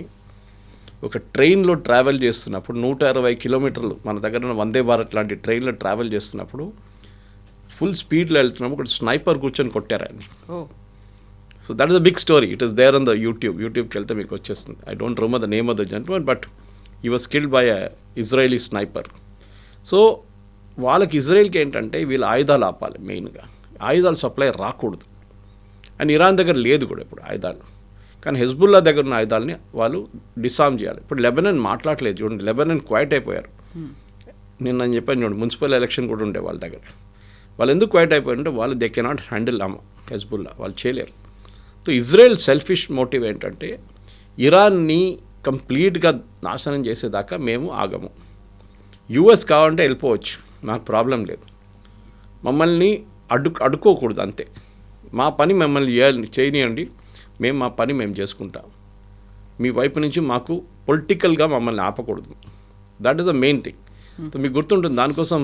ఒక ట్రైన్లో ట్రావెల్ చేస్తున్నప్పుడు 120 కిలోమీటర్లు మన దగ్గర వందే భారత్ లాంటి ట్రైన్లో ట్రావెల్ చేస్తున్నప్పుడు ఫుల్ స్పీడ్లో వెళ్తున్నప్పుడు ఒక స్నైపర్ కూర్చొని కొట్టారు ఆయన్ని. So that is a big story, it is there on the యూట్యూబ్కి వెళ్తే మీకు వచ్చేస్తుంది. I don't remember the name of the gentleman, but he was killed by a Israeli sniper. So వాళ్ళకి ఇజ్రాయెల్కి ఏంటంటే వీళ్ళు ఆయుధాలు ఆపాలి, మెయిన్గా ఆయుధాలు సప్లై రాకూడదు. అండ్ ఇరాన్ దగ్గర లేదు కూడా ఇప్పుడు ఆయుధాలు, కానీ హెజ్బుల్లా దగ్గర ఉన్న ఆయుధాలని వాళ్ళు డిసామ్ చేయాలి. ఇప్పుడు లెబనాన్ మాట్లాడలేదు చూడండి, లెబనాన్ క్వైట్ అయిపోయారు. నేను చెప్పాను చూడండి, మున్సిపల్ ఎలక్షన్ కూడా ఉండే వాళ్ళ దగ్గర. వాళ్ళు ఎందుకు క్వైట్ అయిపోయారంటే వాళ్ళు దే కెనాట్ హ్యాండిల్ హెజ్బుల్లా, వాళ్ళు చేయలేరు. సో ఇజ్రాయెల్ సెల్ఫిష్ మోటివ్ ఏంటంటే ఇరాన్ని కంప్లీట్గా నాశనం చేసేదాకా మేము ఆగము, యూఎస్ కావాలంటే వెళ్ళిపోవచ్చు, మాకు ప్రాబ్లం లేదు, మమ్మల్ని అడ్డుకోకూడదు అంతే, మా పని మమ్మల్ని చేయనియండి, మేము మా పని మేము చేసుకుంటాం, మీ వైపు నుంచి మాకు పొలిటికల్గా మమ్మల్ని ఆపకూడదు. That is the main thing. మీకు గుర్తుంటుంది, దానికోసం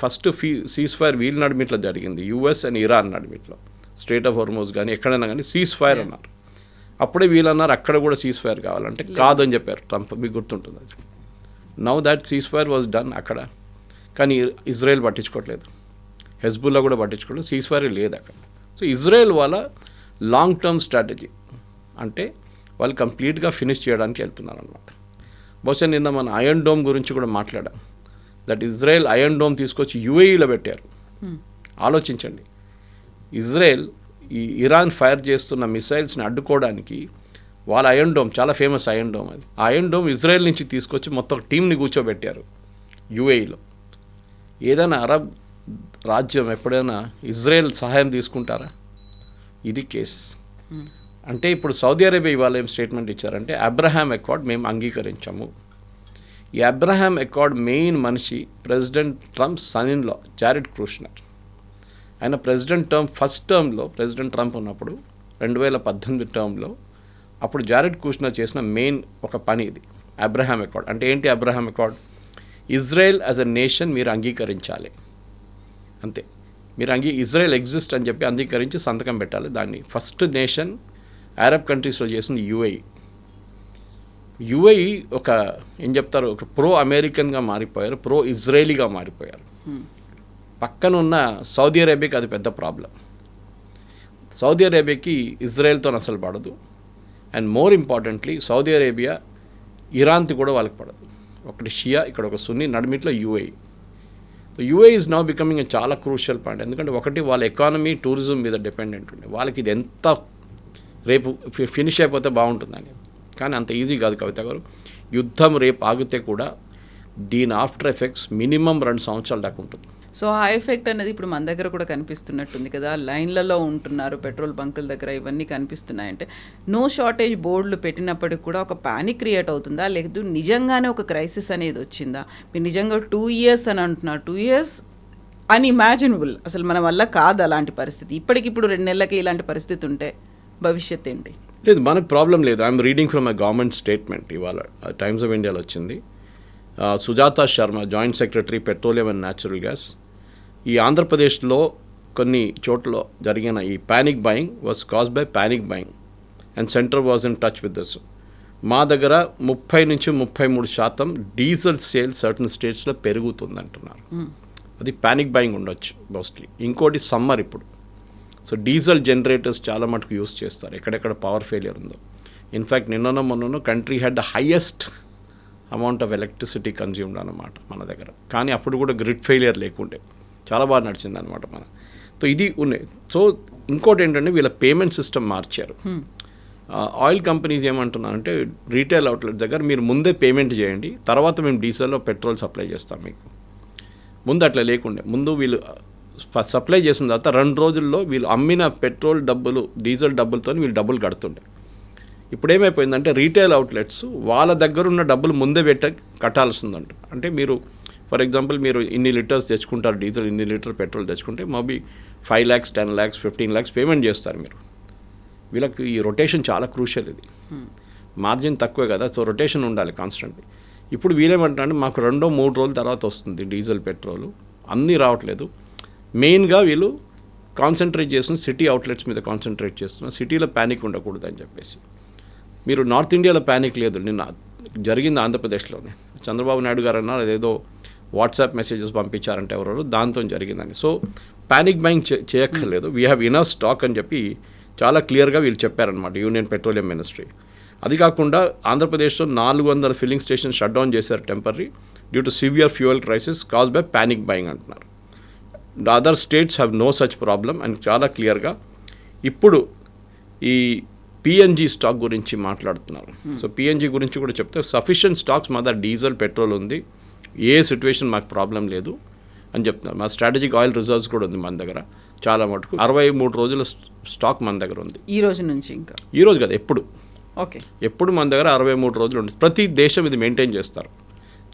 ఫస్ట్ సీజ్ ఫైర్ వీళ్ళ నడిమిట్లో జరిగింది, యూఎస్ అండ్ ఇరాన్ నడిమిట్లో. స్ట్రేట్ ఆఫ్ హోర్మోజ్ కానీ ఎక్కడైనా కానీ సీజ్ ఫైర్ అన్నారు. అప్పుడే వీళ్ళు అన్నారు అక్కడ కూడా సీజ్ ఫైర్ కావాలంటే కాదని చెప్పారు ట్రంప్, మీకు గుర్తుంటుంది అది. Now that cease fire was done అక్కడ, కానీ ఇజ్రాయెల్ పట్టించుకోవట్లేదు, హెజ్బుల్లా కూడా పట్టించుకోవట్లేదు, సీజ్ ఫైర్ లేదు అక్కడ. సో ఇజ్రాయెల్ వాళ్ళ లాంగ్ టర్మ్ స్ట్రాటజీ అంటే వాళ్ళు కంప్లీట్గా ఫినిష్ చేయడానికి వెళ్తున్నారు అనమాట. బహుశా నిన్న మన ఐరన్ డోమ్ గురించి కూడా మాట్లాడాం. దట్ ఇజ్రాయెల్ ఐరన్ డోమ్ తీసుకొచ్చి యుఏఈలో పెట్టారు. ఆలోచించండి, ఇజ్రాయెల్ ఈ ఇరాన్ ఫైర్ చేస్తున్న మిసైల్స్ని అడ్డుకోవడానికి వాళ్ళ ఐరన్ డోమ్, చాలా ఫేమస్ ఐరన్ డోమ్, అది ఆ ఐరన్ డోమ్ ఇజ్రాయెల్ నుంచి తీసుకొచ్చి మొత్తం టీంని కూర్చోబెట్టారు యుఏఈలో. ఏదైనా అరబ్ రాజ్యం ఎప్పుడైనా ఇజ్రాయెల్ సహాయం తీసుకుంటారా? ఇది కేస్. అంటే ఇప్పుడు సౌదీ అరేబియా ఇవాళ ఏం స్టేట్మెంట్ ఇచ్చారంటే అబ్రహాం అకార్డ్ మేము అంగీకరించాము. ఈ అబ్రహాం అకార్డ్ మెయిన్ మనిషి president Trump son in law Jared Kushner. ఆయన ప్రెసిడెంట్ టర్మ్ ఫస్ట్ టర్మ్లో ప్రెసిడెంట్ ట్రంప్ ఉన్నప్పుడు 2018 టర్మ్లో అప్పుడు జారెడ్ కుష్నర్ చేసిన మెయిన్ ఒక పని ఇది అబ్రహాం అకార్డ్. అంటే ఏంటి Abraham accord? Israel as a nation మీరు అంగీకరించాలి, అంతే. మీరు ఇజ్రాయెల్ ఎగ్జిస్ట్ అని చెప్పి అంగీకరించి సంతకం పెట్టాలి. దాన్ని ఫస్ట్ నేషన్ అరబ్ కంట్రీస్లో చేసింది యుఏఈ. యుఏఈ ఒక ఏం చెప్తారు, ఒక ప్రో అమెరికన్గా మారిపోయారు, ప్రో ఇజ్రాయలీగా మారిపోయారు. పక్కన ఉన్న సౌదీ అరేబియాకి అది పెద్ద ప్రాబ్లం. సౌదీ అరేబియాకి ఇజ్రాయెల్తో అసలు పడదు. And more importantly Saudi Arabia ఇరాన్తో కూడా వాళ్ళకి పడదు. ఒకటి షియా, ఇక్కడ ఒక సున్నీ, నడిమిట్లో UAE. UAE is now becoming a చాలా క్రూషియల్ పాయింట్. ఎందుకంటే ఒకటి వాళ్ళ ఎకానమీ టూరిజం మీద డిపెండెంట్ ఉండే, వాళ్ళకి ఇది ఎంత రేపు ఫినిష్ అయిపోతే బాగుంటుందని. కానీ అంత ఈజీ కాదు కవిత గారు. యుద్ధం రేపు ఆగితే కూడా దీని ఆఫ్టర్ ఎఫెక్ట్స్ మినిమం 2 సంవత్సరాల దాకా ఉంటుంది. సో ఆ ఎఫెక్ట్ అనేది ఇప్పుడు మన దగ్గర కూడా కనిపిస్తున్నట్టుంది కదా, లైన్లలో ఉంటున్నారు పెట్రోల్ బంకుల దగ్గర, ఇవన్నీ కనిపిస్తున్నాయంటే నో షార్టేజ్ బోర్డులు పెట్టినప్పటికి కూడా ఒక ప్యానిక్ క్రియేట్ అవుతుందా, లేదు నిజంగానే ఒక క్రైసిస్ అనేది వచ్చిందా? మీరు నిజంగా 2 years అని అంటున్నారు, 2 years అన్ఇమాజినబుల్, అసలు మన వల్ల కాదు అలాంటి పరిస్థితి. ఇప్పటికిప్పుడు 2 నెలలకి ఇలాంటి పరిస్థితి ఉంటే భవిష్యత్ ఏంటి? లేదు, మనకు ప్రాబ్లం లేదు. I'm reading from a government statement, ఇవాళ టైమ్స్ ఆఫ్ ఇండియాలో వచ్చింది. Sujatha Sharma, joint secretary petroleum and natural gas, ఈ ఆంధ్రప్రదేశ్లో కొన్ని చోట్ల జరిగిన ఈ panic buying was cause by panic buying and centre was in touch with this. మా దగ్గర 30 నుంచి 33% డీజిల్ సేల్ సర్టన్ స్టేట్స్లో పెరుగుతుంది అంటున్నారు. అది ప్యానిక్ బయింగ్ ఉండొచ్చు మోస్ట్లీ. ఇంకోటి సమ్మర్ ఇప్పుడు, సో డీజిల్ జనరేటర్స్ చాలా మటుకు యూస్ చేస్తారు ఎక్కడెక్కడ పవర్ ఫెయిలియర్ ఉందో. ఇన్ఫ్యాక్ట్ మొన్న country had the highest amount of electricity consumed అన్నమాట మన దగ్గర. కానీ అప్పుడు కూడా గ్రిడ్ ఫెయిలియర్ లేకుండే, చాలా బాగా నడిచింది అనమాట మన. సో ఇది ఉన్నాయి. సో ఇంకోటి ఏంటంటే వీళ్ళ పేమెంట్ సిస్టమ్ మార్చారు. ఆయిల్ కంపెనీస్ ఏమంటున్నారంటే రీటైల్ అవుట్లెట్ దగ్గర మీరు ముందే పేమెంట్ చేయండి, తర్వాత మేము డీజిల్లో పెట్రోల్ సప్లై చేస్తాం మీకు. ముందు అట్లా లేకుండే. ముందు వీళ్ళు సప్లై చేసిన తర్వాత 2 రోజుల్లో వీళ్ళు అమ్మిన పెట్రోల్ డబ్బులు, డీజిల్ డబ్బులతో వీళ్ళు డబ్బులు కడుతుండే. ఇప్పుడు ఏమైపోయిందంటే రీటైల్ అవుట్లెట్స్ వాళ్ళ దగ్గర ఉన్న డబ్బులు ముందే కట్టాల్సిందంట. అంటే మీరు ఫర్ ఎగ్జాంపుల్ మీరు ఇన్ని లీటర్స్ తెచ్చుకుంటారు డీజిల్, ఇన్ని లీటర్ పెట్రోల్ తెచ్చుకుంటే maybe 5 lakhs, 10 lakhs, 15 lakhs payment చేస్తారు మీరు. వీళ్ళకి ఈ రొటేషన్ చాలా క్రూషియల్, ఇది మార్జిన్ తక్కువే కదా, సో రొటేషన్ ఉండాలి కాన్స్టెంట్లీ. ఇప్పుడు వీళ్ళేమంటారంటే మాకు 2-3 రోజుల తర్వాత వస్తుంది డీజిల్, పెట్రోల్, అన్నీ రావట్లేదు. మెయిన్గా వీళ్ళు కాన్సన్ట్రేట్ చేస్తున్న సిటీ అవుట్లెట్స్ మీద కాన్సన్ట్రేట్ చేస్తున్నారు. సిటీలో ప్యానిక్ ఉండకూడదు అని చెప్పేసి. మీరు నార్త్ ఇండియాలో ప్యానిక్ లేదు. నిన్న జరిగింది ఆంధ్రప్రదేశ్లోనే. చంద్రబాబు నాయుడు గారు అన్నారు అదేదో వాట్సాప్ మెసేజెస్ పంపించారంటే ఎవరో, దాంతో జరిగిందని. సో ప్యానిక్ బయింగ్ చేయక్కర్లేదు. వీ హ్యావ్ ఇనఫ్ స్టాక్ అని చెప్పి చాలా క్లియర్గా వీళ్ళు చెప్పారనమాట, యూనియన్ పెట్రోలియం మినిస్ట్రీ. అది కాకుండా ఆంధ్రప్రదేశ్లో 400 ఫిల్లింగ్ స్టేషన్ షట్ డౌన్ చేశారు temporary due to severe fuel crisis cause by panic buying అంటున్నారు. The other states have no such problem అని చాలా క్లియర్గా. ఇప్పుడు ఈ పిఎన్జీ స్టాక్ గురించి మాట్లాడుతున్నారు. సో పిఎన్జీ గురించి కూడా చెప్తే సఫిషియెంట్ స్టాక్స్ మా దగ్గర డీజిల్, పెట్రోల్ ఉంది, ఏ సిచ్యువేషన్ మాకు ప్రాబ్లం లేదు అని చెప్తున్నారు. మా స్ట్రాటజిక్ ఆయిల్ రిజర్వ్స్ కూడా ఉంది మన దగ్గర చాలా మటుకు. 63 రోజుల స్టాక్ మన దగ్గర ఉంది. ఈ రోజు నుంచి ఇంకా ఈ రోజు కదా, ఎప్పుడు ఓకే, ఎప్పుడు మన దగ్గర 63 రోజులు ఉంటుంది. ప్రతి దేశం ఇది మెయింటైన్ చేస్తారు.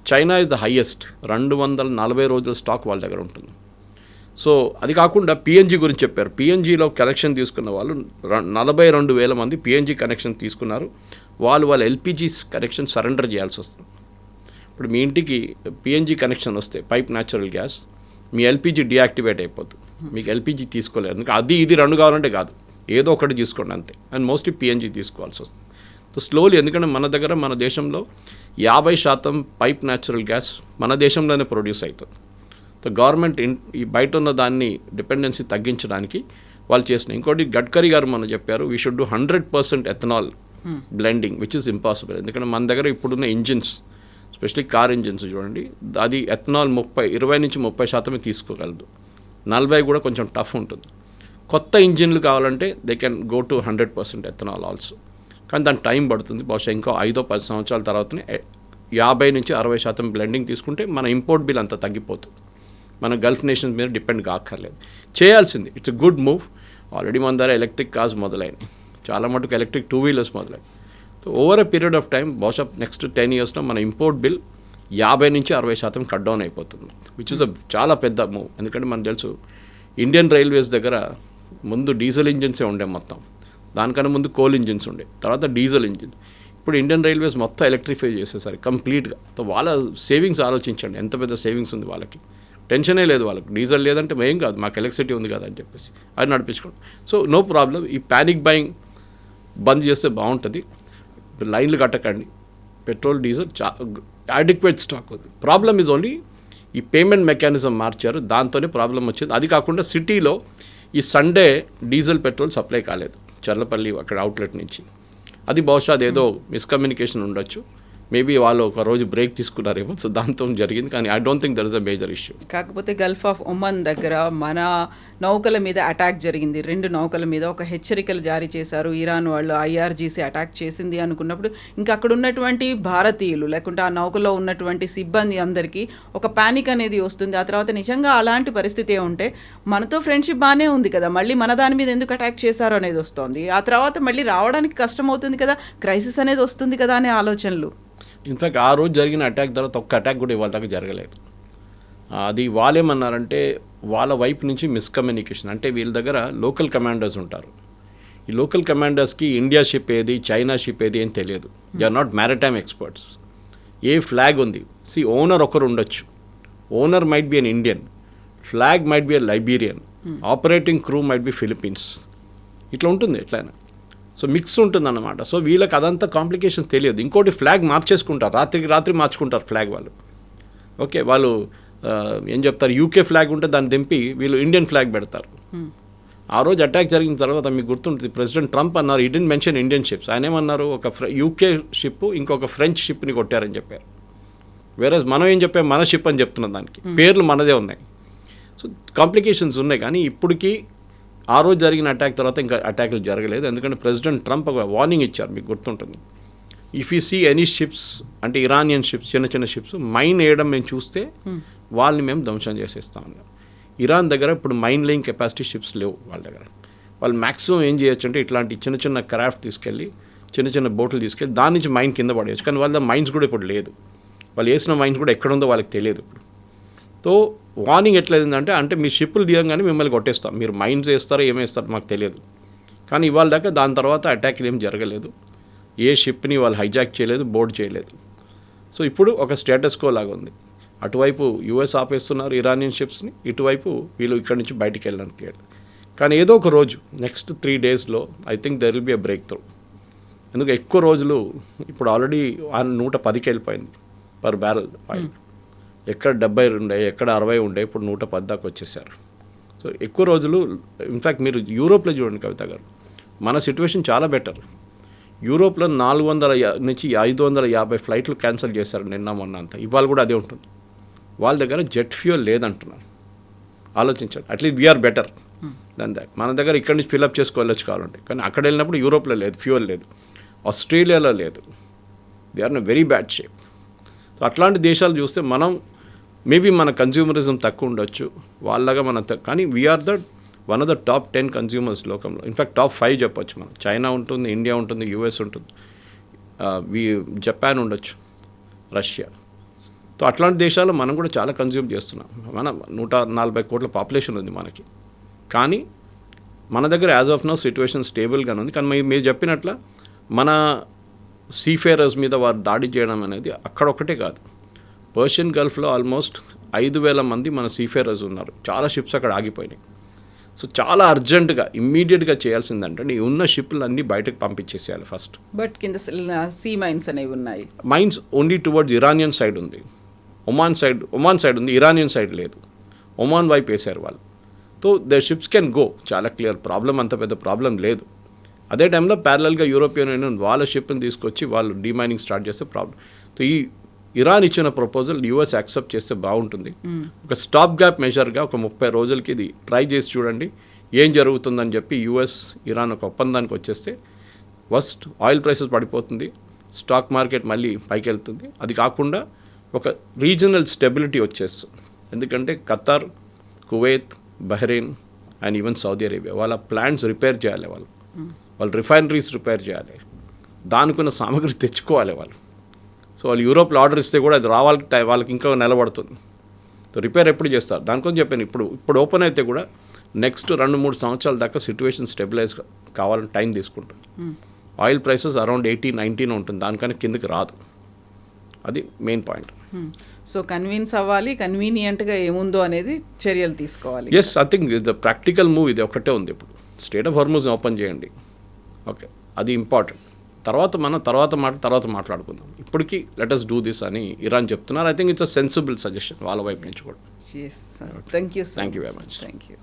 చైనా ఇస్ ద హైయెస్ట్, 240 రోజుల స్టాక్ వాళ్ళ దగ్గర ఉంటుంది. సో అది కాకుండా పిఎన్జీ గురించి చెప్పారు. పిఎన్జీలో కనెక్షన్ తీసుకున్న వాళ్ళు 42,000 మంది పిఎన్జీ కనెక్షన్ తీసుకున్నారు. వాళ్ళ ఎల్పిజీ కనెక్షన్ సరెండర్ చేయాల్సి వస్తుంది. ఇప్పుడు మీ ఇంటికి పిఎన్జీ కనెక్షన్ వస్తే పైప్ న్యాచురల్ గ్యాస్, మీ ఎల్పిజి డియాక్టివేట్ అయిపోతుంది. మీకు ఎల్పిజి తీసుకోలేరు. ఎందుకంటే అది ఇది 2 కావాలంటే కాదు, ఏదో ఒకటి తీసుకోండి అంతే. అండ్ మోస్ట్లీ పిఎన్జీ తీసుకోవాల్సి వస్తుంది. సో స్లోలీ, ఎందుకంటే మన దేశంలో 50% పైప్ న్యాచురల్ గ్యాస్ మన దేశంలోనే ప్రొడ్యూస్ అవుతుంది. సో గవర్నమెంట్ ఈ బయట ఉన్న దాన్ని డిపెండెన్సీ తగ్గించడానికి వాళ్ళు చేసిన. ఇంకోటి గడ్కరీ గారు మనం చెప్పారు, we should do 100% ethanol blending, which is impossible. ఎందుకంటే మన దగ్గర ఇప్పుడున్న ఇంజిన్స్ స్పెషల్లీ కార్ ఇంజిన్స్ చూడండి, అది ఎథనాల్ 20-30% తీసుకోగలదు. 40 కూడా కొంచెం టఫ్ ఉంటుంది. కొత్త ఇంజిన్లు కావాలంటే they can go to 100% ethanol also. కానీ దానికి టైం పడుతుంది. బహుశా ఇంకో 5-10 సంవత్సరాల తర్వాతనే 50-60% బ్లెండింగ్ తీసుకుంటే మన ఇంపోర్ట్ బిల్ అంతా తగ్గిపోతుంది. మన గల్ఫ్ నేషన్స్ మీద డిపెండ్ కాక్కర్లేదు. చేయాల్సింది. It's a good move. Already మన దగ్గర ఎలక్ట్రిక్ కార్స్ మొదలైనవి, చాలా మటుకు ఎలక్ట్రిక్ 2 వీలర్స్ మొదలైనవి. So over a period of time బహుశా నెక్స్ట్ 10 yearsలో మన ఇంపోర్ట్ బిల్ 50-60% కట్ డౌన్ అయిపోతుంది, విచ్ ఇస్ చాలా పెద్ద మూవ్. ఎందుకంటే మనకు తెలుసు ఇండియన్ రైల్వేస్ దగ్గర ముందు డీజిల్ ఇంజిన్సే ఉండే మొత్తం, దానికన్నా ముందు కోల్ ఇంజిన్స్ ఉండే, తర్వాత డీజిల్ ఇంజిన్స్. ఇప్పుడు ఇండియన్ రైల్వేస్ మొత్తం ఎలక్ట్రిఫై చేసేసరి కంప్లీట్గా. సో వాళ్ళ సేవింగ్స్ ఆలోచించండి, ఎంత పెద్ద సేవింగ్స్ ఉంది వాళ్ళకి. టెన్షనే లేదు వాళ్ళకి, డీజిల్ లేదంటే ఏం కాదు, మాకు ఎలక్ట్రిసిటీ ఉంది కదా అని చెప్పేసి అది నడిపించుకోండి. So no problem. ఈ ప్యానిక్ బయింగ్ బంద్ చేస్తే బాగుంటుంది. లైన్లు కట్టకండి. పెట్రోల్ డీజిల్ అడిక్వేట్ స్టాక్ ఉంది. ప్రాబ్లమ్ ఈజ్ ఓన్లీ ఈ పేమెంట్ మెకానిజం మార్చారు, దాంతోనే ప్రాబ్లం వచ్చింది. అది కాకుండా సిటీలో ఈ సండే డీజిల్ పెట్రోల్ సప్లై కాలేదు చర్లపల్లి అక్కడ అవుట్లెట్ నుంచి. అది బహుశా అదేదో మిస్కమ్యూనికేషన్ ఉండొచ్చు. మేబీ వాళ్ళు ఒక రోజు బ్రేక్ తీసుకున్నారేమో, సో దాంతో జరిగింది. కానీ I don't think there is a major issue. కాకపోతే గల్ఫ్ ఆఫ్ ఒమన్ దగ్గర మన నౌకల మీద అటాక్ జరిగింది. 2 నౌకల మీద ఒక హెచ్చరికలు జారీ చేశారు. ఇరాన్ వాళ్ళు IRGC అటాక్ చేసింది అనుకున్నప్పుడు ఇంకా అక్కడ ఉన్నటువంటి భారతీయులు లేకుంటే ఆ నౌకలో ఉన్నటువంటి సిబ్బంది అందరికీ ఒక ప్యానిక్ అనేది వస్తుంది. ఆ తర్వాత నిజంగా అలాంటి పరిస్థితి ఉంటే మనతో ఫ్రెండ్షిప్ బాగానే ఉంది కదా, మళ్ళీ మన దాని మీద ఎందుకు అటాక్ చేశారు అనేది వస్తుంది. ఆ తర్వాత మళ్ళీ రావడానికి కష్టం అవుతుంది కదా, క్రైసిస్ అనేది వస్తుంది కదా అనే ఆలోచనలు. ఇన్ఫ్యాక్ట్ ఆ రోజు జరిగిన అటాక్ తర్వాత ఒక్క అటాక్ కూడా ఇవాళ దాకా జరగలేదు. అది వాళ్ళేమన్నారంటే వాళ్ళ వైపు నుంచి మిస్కమ్యూనికేషన్. అంటే వీళ్ళ దగ్గర లోకల్ కమాండర్స్ ఉంటారు. ఈ లోకల్ కమాండర్స్కి ఇండియా షిప్ ఏది, చైనా షిప్ ఏది అని తెలియదు. They are not maritime experts. ఏ ఫ్లాగ్ ఉంది, ఓనర్ ఒకరు ఉండొచ్చు. Owner might be an Indian, flag might be a Liberian, operating crew might be Philippines. ఇట్లా ఉంటుంది ఎట్లయినా. సో మిక్స్ ఉంటుందన్నమాట. సో వీళ్ళకి అదంతా కాంప్లికేషన్స్ తెలియదు. ఇంకోటి ఫ్లాగ్ మార్చేసుకుంటారు, రాత్రికి రాత్రి మార్చుకుంటారు ఫ్లాగ్ వాళ్ళు. ఓకే, వాళ్ళు ఏం చెప్తారు, UK ఫ్లాగ్ ఉంటే దాన్ని దింపి వీళ్ళు ఇండియన్ ఫ్లాగ్ పెడతారు. ఆ రోజు అటాక్ జరిగిన తర్వాత మీకు గుర్తుంటుంది, ప్రెసిడెంట్ ట్రంప్ అన్నారు, ఈ డిడ్ంట్ మెన్షన్ ఇండియన్ షిప్స్. ఆయన ఏమన్నారు, ఒక UK షిప్ ఇంకొక ఫ్రెంచ్ షిప్ని కొట్టారని చెప్పారు. వేరేజ్ మనం ఏం చెప్పాం, మన షిప్ అని చెప్తున్నాం, దానికి పేర్లు మనదే ఉన్నాయి. సో కాంప్లికేషన్స్ ఉన్నాయి. కానీ ఇప్పటికీ ఆ రోజు జరిగిన అటాక్ తర్వాత ఇంకా అటాక్లు జరగలేదు. ఎందుకంటే ప్రెసిడెంట్ ట్రంప్ ఒక వార్నింగ్ ఇచ్చారు, మీకు గుర్తుంటుంది. If you see any ships, అంటే ఇరానియన్ షిప్స్, చిన్న షిప్స్ మైన్ వేయడం మేము చూస్తే వాళ్ళని మేము ధ్వంసం చేసేస్తామన్నారు. ఇరాన్ దగ్గర ఇప్పుడు మైన్ లేయింగ్ కెపాసిటీ షిప్స్ లేవు వాళ్ళ దగ్గర. వాళ్ళు మ్యాక్సిమం ఏం చేయొచ్చు అంటే ఇట్లాంటి చిన్న క్రాఫ్ట్ తీసుకెళ్ళి, చిన్న బోట్లు తీసుకెళ్ళి దాని నుంచి మైన్ కింద పడేయచ్చు. కానీ వాళ్ళ మైన్స్ కూడా ఇప్పుడు లేదు. వాళ్ళు వేసిన మైన్స్ కూడా ఎక్కడుందో వాళ్ళకి తెలియదు ఇప్పుడు. సో వార్నింగ్ ఎట్లయిందంటే, అంటే మీ షిప్పులు దిగంగానే మిమ్మల్ని కొట్టేస్తాం, మీరు మైన్స్ వేస్తారో ఏమేస్తారో మాకు తెలియదు. కానీ ఇవాళ దాకా దాని తర్వాత అటాక్లు ఏం జరగలేదు. ఏ షిప్ని వాళ్ళు హైజాక్ చేయలేదు, బోర్డ్ చేయలేదు. సో ఇప్పుడు ఒక స్టేటస్ కో లాగా ఉంది. అటువైపు US ఆపేస్తున్నారు ఇరానియన్ షిప్స్ని, ఇటువైపు వీళ్ళు ఇక్కడి నుంచి బయటికి వెళ్ళడానికి. కానీ ఏదో ఒక రోజు నెక్స్ట్ 3 daysలో I think there will be a breakthrough. ఎందుకు ఎక్కువ రోజులు ఇప్పుడు ఆల్రెడీ 110కి వెళ్ళిపోయింది పర్ బ్యారల్ ఆయిల్. ఎక్కడ 70 ఉండే, ఎక్కడ 60 ఉండే, ఇప్పుడు 110 దాకా వచ్చేసారు. సో ఎక్కువ రోజులు. ఇన్ఫ్యాక్ట్ మీరు యూరోప్లో చూడండి కవిత గారు, మన సిచ్యువేషన్ చాలా బెటర్. యూరోప్లో 400 నుంచి 550 ఫ్లైట్లు క్యాన్సిల్ చేశారు నిన్న మొన్న అంతా. ఇవాళ కూడా అదే ఉంటుంది. వాళ్ళ దగ్గర జెట్ ఫ్యూయల్ లేదంటున్నారు. ఆలోచించండి. అట్లీస్ట్ వీఆర్ బెటర్ దాని దాకా. మన దగ్గర ఇక్కడి నుంచి ఫిల్అప్ చేసుకోవచ్చు కావాలంటే, కానీ అక్కడ వెళ్ళినప్పుడు యూరోప్లో లేదు, ఫ్యూయల్ లేదు, ఆస్ట్రేలియాలో లేదు. They are in very bad shape. So అట్లాంటి దేశాలు చూస్తే మనం మేబీ మన కన్జ్యూమరిజం తక్కువ ఉండొచ్చు, వాళ్ళగా మన కానీ we are one of the top 10 consumers లోకంలో. ఇన్ఫ్యాక్ట్ టాప్ 5 చెప్పొచ్చు మనం. చైనా ఉంటుంది, ఇండియా ఉంటుంది, US ఉంటుంది, జపాన్ ఉండొచ్చు, రష్యా. సో అట్లాంటి దేశాల్లో మనం కూడా చాలా కన్జ్యూమ్ చేస్తున్నాం. మన 140 కోట్ల పాపులేషన్ ఉంది మనకి. కానీ మన దగ్గర యాజ్ ఆఫ్ నౌ సిచ్యువేషన్ స్టేబుల్గానే ఉంది. కానీ మీరు చెప్పినట్ల మన సీఫేరర్స్ మీద వారు దాడి చేయడం అనేది అక్కడొక్కటే కాదు. పర్షియన్ గల్ఫ్లో ఆల్మోస్ట్ 5,000 మంది మన సీఫేరర్స్ ఉన్నారు. చాలా షిప్స్ అక్కడ ఆగిపోయినాయి. సో చాలా అర్జెంటుగా ఇమ్మీడియట్గా చేయాల్సిందంటే ఈ ఉన్న షిప్లు అన్నీ బయటకు పంపించేసేయాలి ఫస్ట్. బట్ కింద సీ మైన్స్ అనేవి ఉన్నాయి. Mines only towards Iranian side ఉంది, ఒమాన్ సైడ్ ఉంది, ఇరానియన్ సైడ్ లేదు. ఒమాన్ వైపు వేశారు వాళ్ళు. So the ships can go, చాలా క్లియర్. ప్రాబ్లం అంత పెద్ద ప్రాబ్లం లేదు. అదే టైంలో ప్యారలల్గా యూరోపియన్ యూనియన్ వాళ్ళ షిప్ని తీసుకొచ్చి వాళ్ళు డీమైనింగ్ స్టార్ట్ చేస్తే ప్రాబ్లం. సో ఈ ఇరాన్ ఇచ్చిన ప్రపోజల్ యూఎస్ యాక్సెప్ట్ చేస్తే బాగుంటుంది. ఒక స్టాప్ గ్యాప్ మెజర్గా ఒక 30 రోజులకి ఇది ట్రై చేసి చూడండి ఏం జరుగుతుందని చెప్పి యూఎస్ ఇరాన్ ఒక ఒప్పందానికి వచ్చేస్తే ఫస్ట్ ఆయిల్ ప్రైసెస్ పడిపోతుంది, స్టాక్ మార్కెట్ మళ్ళీ పైకి వెళ్తుంది. అది కాకుండా ఒక రీజనల్ స్టెబిలిటీ వచ్చేస్తుంది. ఎందుకంటే Qatar, Kuwait, Bahrain and even Saudi Arabia వాళ్ళ ప్లాంట్స్ రిపేర్ చేయాలి, వాళ్ళు రిఫైనరీస్ రిపేర్ చేయాలి, దానికున్న సామగ్రి తెచ్చుకోవాలి వాళ్ళు. సో వాళ్ళు యూరోప్లో ఆర్డర్ ఇస్తే కూడా అది రావాలి, వాళ్ళకి ఇంకా నిలబడుతుంది. సో రిపేర్ ఎప్పుడు చేస్తారు దానికోసం చెప్పాను. ఇప్పుడు ఓపెన్ అయితే కూడా నెక్స్ట్ 2-3 సంవత్సరాల దాకా సిచ్యువేషన్ స్టెబిలైజ్ కావాలని టైం తీసుకుంటుంది. ఆయిల్ ప్రైసెస్ అరౌండ్ 18-19 ఉంటుంది, దానికన్నా కిందకి రాదు. అది మెయిన్ పాయింట్. సో కన్విన్స్ అవ్వాలి, కన్వీనియంట్గా ఏముందో అనేది చర్యలు తీసుకోవాలి. Yes, I think the practical move ఇది ఒకటే ఉంది. ఇప్పుడు స్టేట్ ఆఫ్ హార్మూజ్ని ఓపెన్ చేయండి, ఓకే, అది ఇంపార్టెంట్. తర్వాత మాట్లాడుకుందాం. ఇప్పటికీ లెట్ us డూ దిస్ అని ఇరాన్ చెప్తున్నారు. I think it's a sensible suggestion వాళ్ళ వైపు నుంచి కూడా. Yes, sir. Thank you so Thank you much. very much. Thank you.